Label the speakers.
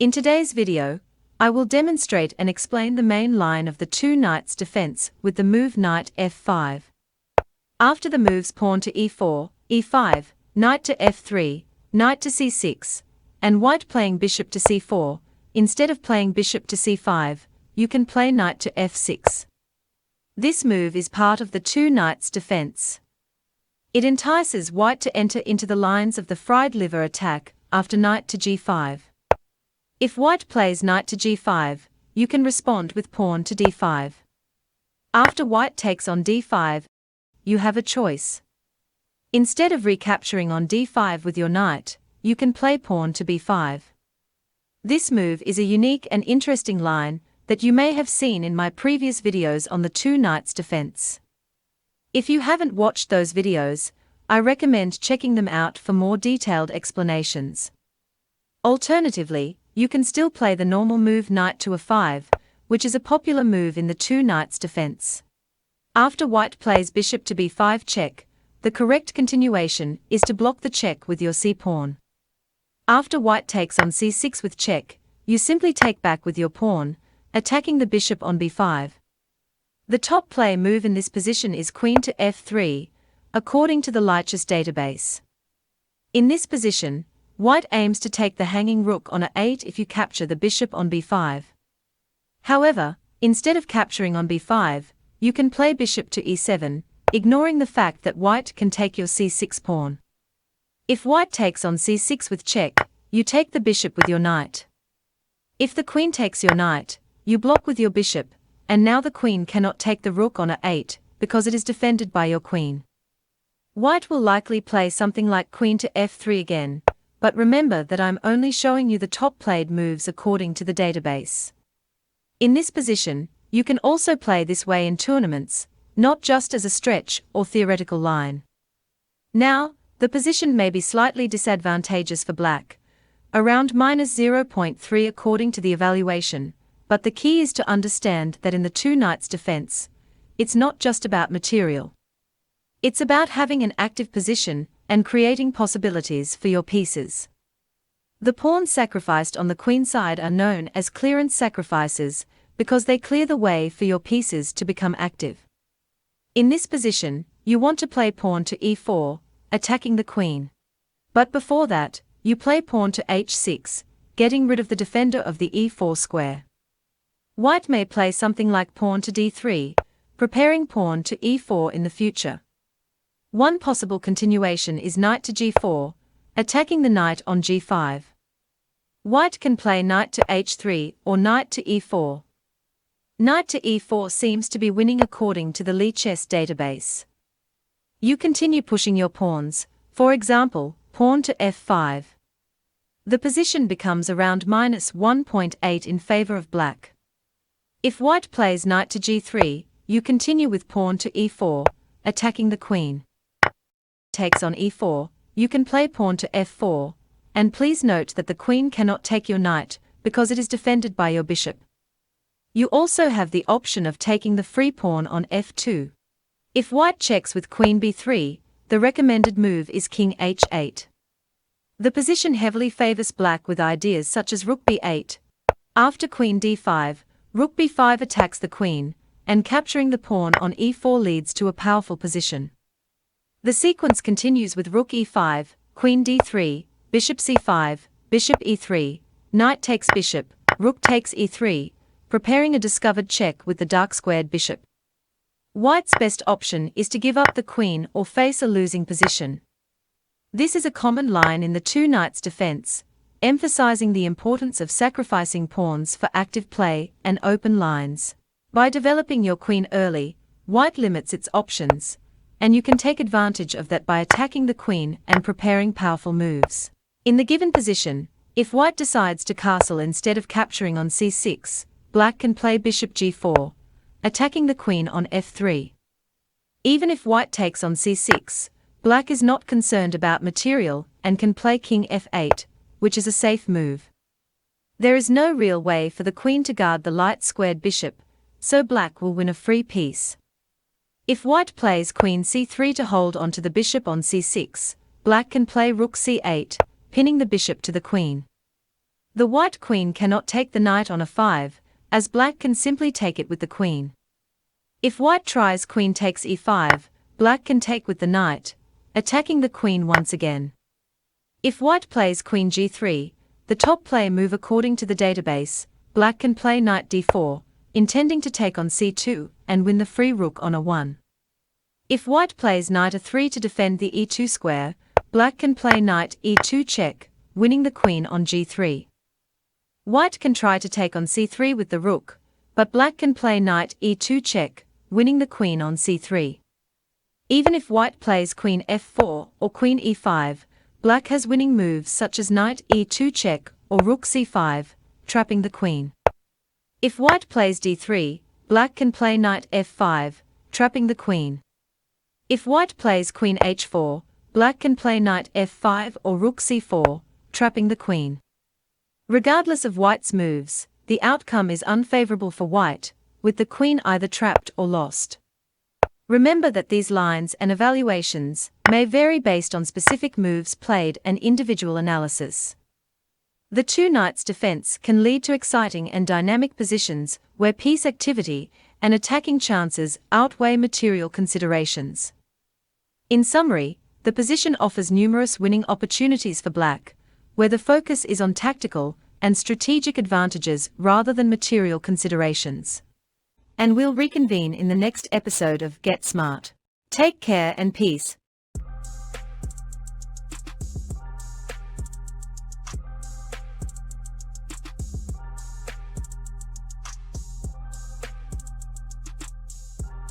Speaker 1: In today's video, I will demonstrate and explain the main line of the two knights' defense with the move knight f5. After the moves pawn to e4, e5, knight to f3, knight to c6, and white playing bishop to c4, instead of playing bishop to c5, you can play knight to f6. This move is part of the two knights' defense. It entices white to enter into the lines of the fried liver attack after knight to g5. If white plays knight to g5, you can respond with pawn to d5. After white takes on d5, you have a choice. Instead of recapturing on d5 with your knight, you can play pawn to b5. This move is a unique and interesting line that you may have seen in my previous videos on the two knights' defense. If you haven't watched those videos, I recommend checking them out for more detailed explanations. Alternatively, you can still play the normal move knight to a5, which is a popular move in the two knights' defense. After white plays bishop to b5 check, the correct continuation is to block the check with your c-pawn. After white takes on c6 with check, you simply take back with your pawn, attacking the bishop on b5. The top play move in this position is queen to f3, according to the Lichess database. In this position, white aims to take the hanging rook on a8 if you capture the bishop on b5. However, instead of capturing on b5, you can play bishop to e7, ignoring the fact that white can take your c6 pawn. If white takes on c6 with check, you take the bishop with your knight. If the queen takes your knight, you block with your bishop, and now the queen cannot take the rook on a8 because it is defended by your queen. White will likely play something like queen to f3 again, but remember that I'm only showing you the top played moves according to the database. In this position, you can also play this way in tournaments, not just as a stretch or theoretical line. Now, the position may be slightly disadvantageous for black, around -0.3 according to the evaluation, but the key is to understand that in the two knights' defense, it's not just about material. It's about having an active position and creating possibilities for your pieces. The pawns sacrificed on the queen side are known as clearance sacrifices because they clear the way for your pieces to become active. In this position, you want to play pawn to e4, attacking the queen. But before that, you play pawn to h6, getting rid of the defender of the e4 square. White may play something like pawn to d3, preparing pawn to e4 in the future. One possible continuation is knight to g4, attacking the knight on g5. White can play knight to h3 or knight to e4. Knight to e4 seems to be winning according to the Lichess database. You continue pushing your pawns, for example, pawn to f5. The position becomes around -1.8 in favor of black. If white plays knight to g3, you continue with pawn to e4, attacking the queen. Takes on e4, you can play pawn to f4, and please note that the queen cannot take your knight because it is defended by your bishop. You also have the option of taking the free pawn on f2. If white checks with queen b3, the recommended move is king h8. The position heavily favors black with ideas such as rook b8. After queen d5, rook b5 attacks the queen, and capturing the pawn on e4 leads to a powerful position. The sequence continues with rook e5, queen d3, bishop c5, bishop e3, knight takes bishop, rook takes e3, preparing a discovered check with the dark-squared bishop. White's best option is to give up the queen or face a losing position. This is a common line in the two knights' defense, emphasizing the importance of sacrificing pawns for active play and open lines. By developing your queen early, white limits its options, and you can take advantage of that by attacking the queen and preparing powerful moves. In the given position, if white decides to castle instead of capturing on c6, black can play bishop g4, attacking the queen on f3. Even if white takes on c6, black is not concerned about material and can play king f8, which is a safe move. There is no real way for the queen to guard the light-squared bishop, so black will win a free piece. If white plays queen c3 to hold onto the bishop on c6, black can play rook c8, pinning the bishop to the queen. The white queen cannot take the knight on a5, as black can simply take it with the queen. If white tries queen takes e5, black can take with the knight, attacking the queen once again. If white plays queen g3, the top player move according to the database, black can play knight d4, intending to take on c2 and win the free rook on a1. If white plays knight a3 to defend the e2 square, black can play knight e2 check, winning the queen on g3. White can try to take on c3 with the rook, but black can play knight e2 check, winning the queen on c3. Even if white plays queen f4 or queen e5, black has winning moves such as knight e2 check or rook c5, trapping the queen. If white plays d3, black can play knight f5, trapping the queen. If white plays queen h4, black can play knight f5 or rook c4, trapping the queen. Regardless of white's moves, the outcome is unfavorable for white, with the queen either trapped or lost. Remember that these lines and evaluations may vary based on specific moves played and individual analysis. The two knights defense can lead to exciting and dynamic positions where piece activity and attacking chances outweigh material considerations. In summary, the position offers numerous winning opportunities for black, where the focus is on tactical and strategic advantages rather than material considerations. And we'll reconvene in the next episode of Get Smart. Take care and peace.